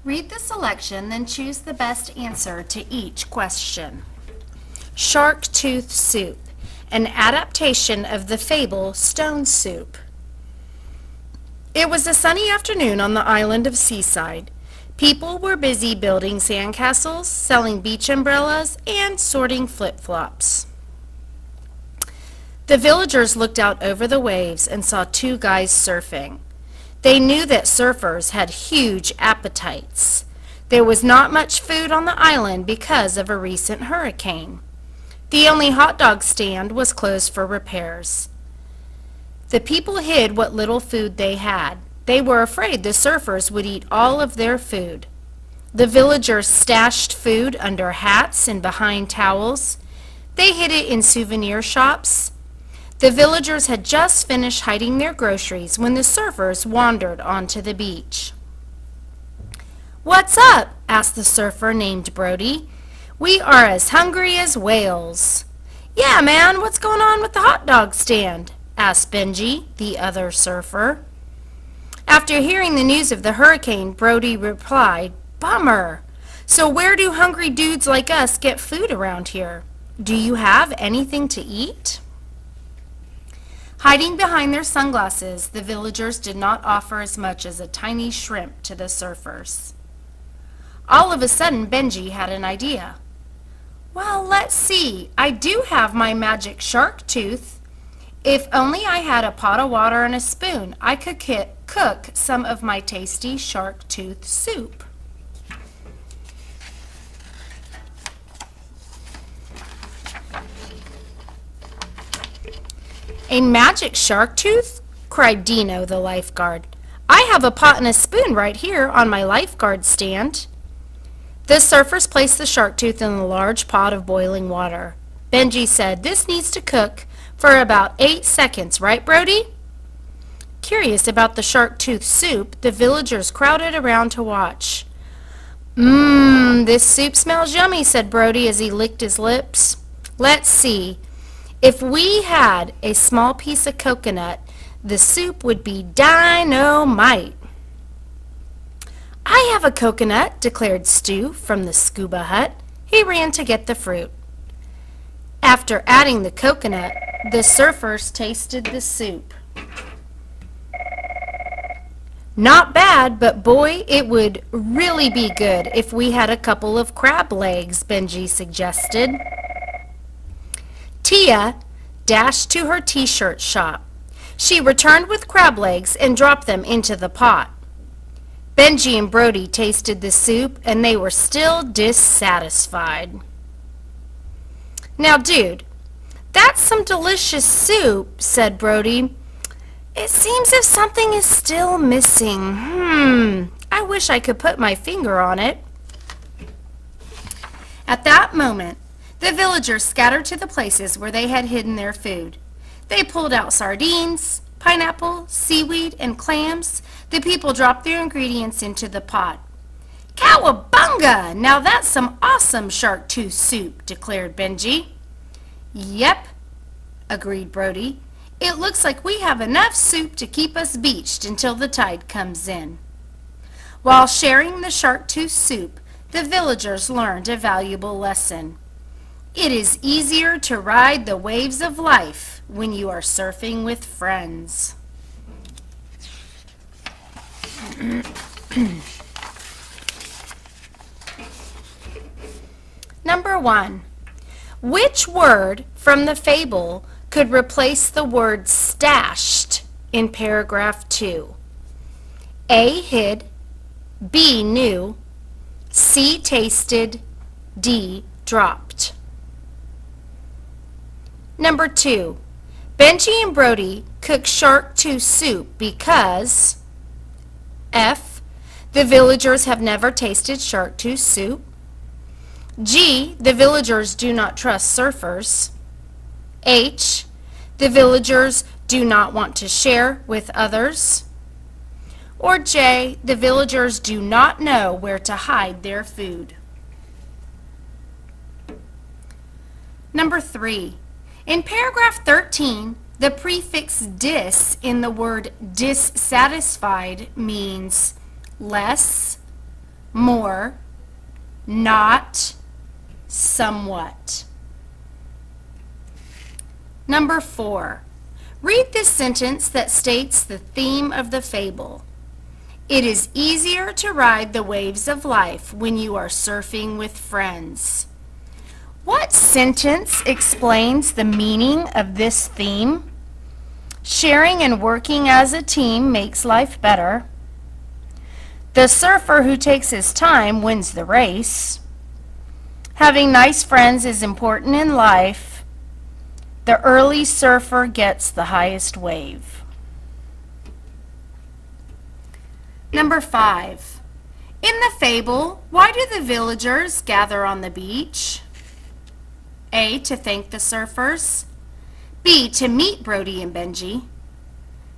Read the selection, then choose the best answer to each question. Shark Tooth Soup, an adaptation of the fable Stone Soup. It was a sunny afternoon on the island of Seaside. People were busy building sandcastles, selling beach umbrellas, and sorting flip-flops. The villagers looked out over the waves and saw two guys surfing. They knew that surfers had huge appetites. There was not much food on the island because of a recent hurricane. The only hot dog stand was closed for repairs. The people hid what little food they had. They were afraid the surfers would eat all of their food. The villagers stashed food under hats and behind towels. They hid it in souvenir shops. The villagers had just finished hiding their groceries when the surfers wandered onto the beach. "What's up?" asked the surfer named Brody. "We are as hungry as whales." "Yeah, man, what's going on with the hot dog stand?" asked Benji, the other surfer. After hearing the news of the hurricane, Brody replied, "Bummer. So where do hungry dudes like us get food around here? Do you have anything to eat?" Hiding behind their sunglasses, the villagers did not offer as much as a tiny shrimp to the surfers. All of a sudden, Benji had an idea. "Well, let's see. I do have my magic shark tooth. If only I had a pot of water and a spoon, I could cook some of my tasty shark tooth soup." "A magic shark tooth?" cried Dino, the lifeguard. "I have a pot and a spoon right here on my lifeguard stand." The surfers placed the shark tooth in a large pot of boiling water. Benji said, "This needs to cook for about 8 seconds, right, Brody?" Curious about the shark tooth soup, the villagers crowded around to watch. This soup smells yummy," said Brody as he licked his lips. "Let's see. If we had a small piece of coconut, the soup would be dynamite." "I have a coconut," declared Stu from the scuba hut. He ran to get the fruit. After adding the coconut, the surfers tasted the soup. "Not bad, but boy, it would really be good if we had a couple of crab legs," Benji suggested. Tia dashed to her t-shirt shop. She returned with crab legs and dropped them into the pot. Benji and Brody tasted the soup and they were still dissatisfied. "Now, dude, that's some delicious soup," said Brody. "It seems as if something is still missing. I wish I could put my finger on it." At that moment, the villagers scattered to the places where they had hidden their food. They pulled out sardines, pineapple, seaweed, and clams. The people dropped their ingredients into the pot. "Cowabunga! Now that's some awesome shark tooth soup," declared Benji. "Yep," agreed Brody. "It looks like we have enough soup to keep us beached until the tide comes in." While sharing the shark tooth soup, the villagers learned a valuable lesson. It is easier to ride the waves of life when you are surfing with friends. Number 1. Which word from the fable could replace the word stashed in paragraph 2? A, hid, B, knew, C, tasted, D, dropped. Number 2. Benji and Brody cook shark tooth soup because F, the villagers have never tasted shark tooth soup. G, the villagers do not trust surfers. H, the villagers do not want to share with others. Or J, the villagers do not know where to hide their food. Number 3. In paragraph 13, the prefix dis in the word dissatisfied means less, more, not, somewhat. Number 4. Read this sentence that states the theme of the fable. It is easier to ride the waves of life when you are surfing with friends. What sentence explains the meaning of this theme? Sharing and working as a team makes life better. The surfer who takes his time wins the race. Having nice friends is important in life. The early surfer gets the highest wave. Number 5. In the fable, why do the villagers gather on the beach? A, to thank the surfers. B, to meet Brody and Benji.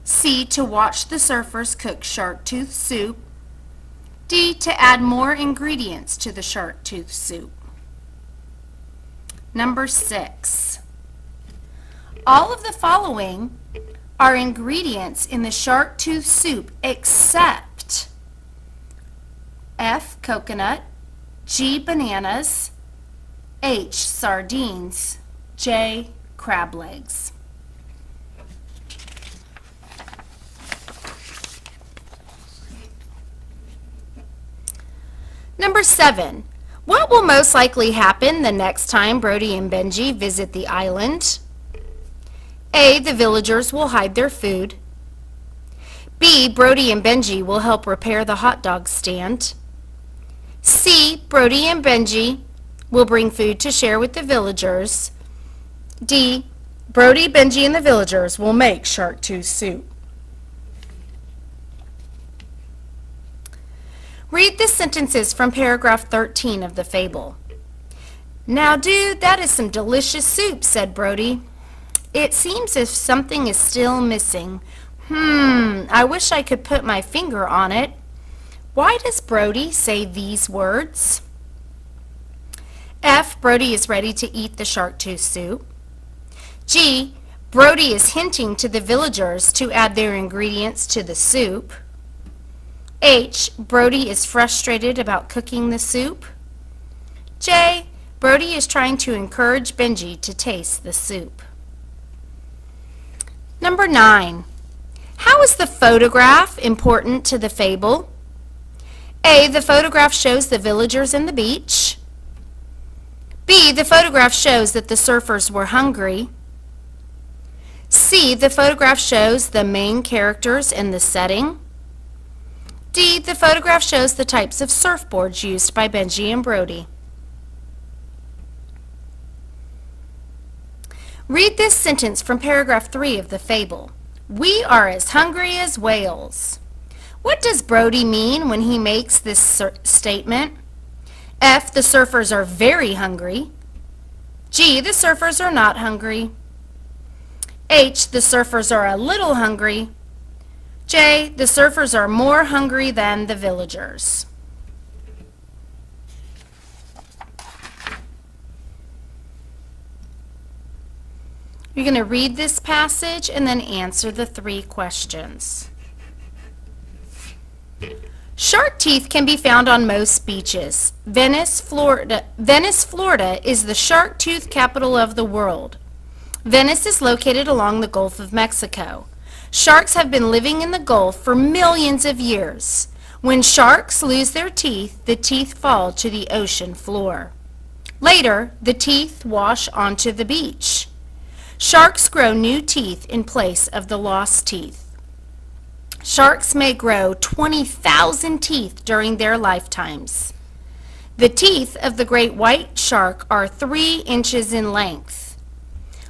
C, to watch the surfers cook shark tooth soup. D, to add more ingredients to the shark tooth soup. Number 6. All of the following are ingredients in the shark tooth soup except F, coconut, G, bananas, H, sardines, J, crab legs. Number 7. What will most likely happen the next time Brody and Benji visit the island? A, the villagers will hide their food. B, Brody and Benji will help repair the hot dog stand. C, Brody and Benji will bring food to share with the villagers. D, Brody, Benji, and the villagers will make shark tooth soup. Read the sentences from paragraph 13 of the fable. Now, dude, that is some delicious soup, said Brody. It seems as if something is still missing. I wish I could put my finger on it. Why does Brody say these words? F, Brody is ready to eat the shark tooth soup. G, Brody is hinting to the villagers to add their ingredients to the soup. H, Brody is frustrated about cooking the soup. J, Brody is trying to encourage Benji to taste the soup. Number 9. How is the photograph important to the fable? A, the photograph shows the villagers in the beach. B, the photograph shows that the surfers were hungry. C, the photograph shows the main characters in the setting. D, the photograph shows the types of surfboards used by Benji and Brody. Read this sentence from paragraph 3 of the fable. We are as hungry as whales. What does Brody mean when he makes this statement? F, the surfers are very hungry. G, the surfers are not hungry. H, the surfers are a little hungry. J, the surfers are more hungry than the villagers. You're going to read this passage and then answer the 3 questions. Shark teeth can be found on most beaches. Venice, Florida is the shark tooth capital of the world. Venice is located along the Gulf of Mexico. Sharks have been living in the Gulf for millions of years. When sharks lose their teeth, the teeth fall to the ocean floor. Later, the teeth wash onto the beach. Sharks grow new teeth in place of the lost teeth. Sharks may grow 20,000 teeth during their lifetimes. The teeth of the great white shark are 3 inches in length.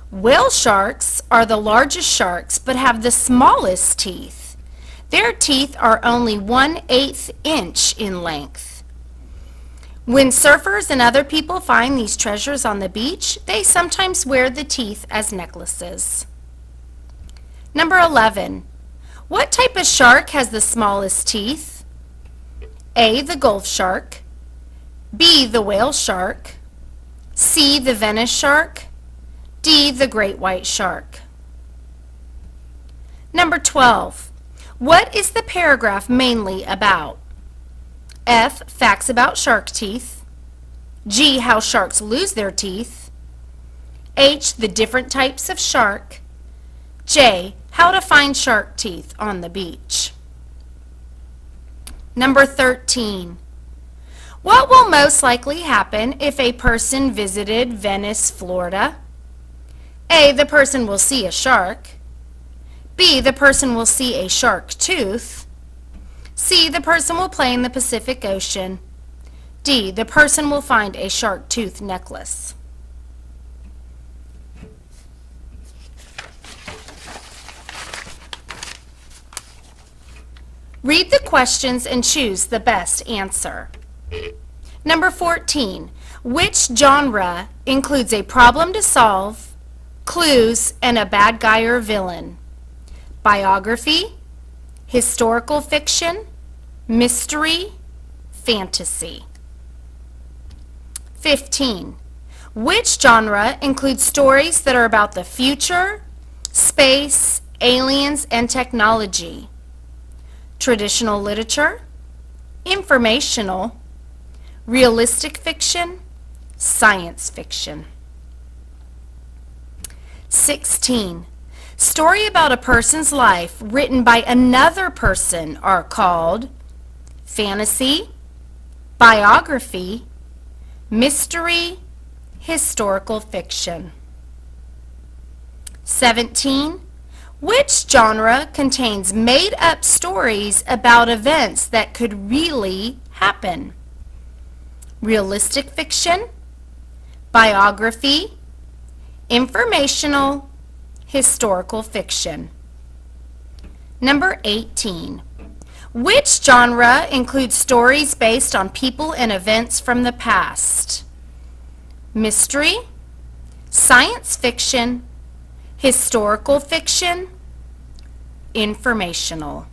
Whale sharks are the largest sharks but have the smallest teeth. Their teeth are only 1/8 inch in length. When surfers and other people find these treasures on the beach, they sometimes wear the teeth as necklaces. Number 11. What type of shark has the smallest teeth? A, the Gulf shark. B, the whale shark. C, the Venice shark. D, the great white shark. Number 12. What is the paragraph mainly about? F, facts about shark teeth. G, how sharks lose their teeth. H, the different types of shark. J, how to find shark teeth on the beach. Number 13. What will most likely happen if a person visited Venice, Florida? A, the person will see a shark. B, the person will see a shark tooth. C, the person will play in the Pacific Ocean. D, the person will find a shark tooth necklace. Read the questions and choose the best answer. Number 14. Which genre includes a problem to solve, clues, and a bad guy or villain? Biography, historical fiction, mystery, fantasy. 15. Which genre includes stories that are about the future, space, aliens, and technology? Traditional literature, informational, realistic fiction, science fiction. 16. Story about a person's life written by another person are called fantasy, biography, mystery, historical fiction. 17. Which genre contains made-up stories about events that could really happen? Realistic fiction, biography, informational, historical fiction. Number 18. Which genre includes stories based on people and events from the past? Mystery, science fiction, historical fiction, informational.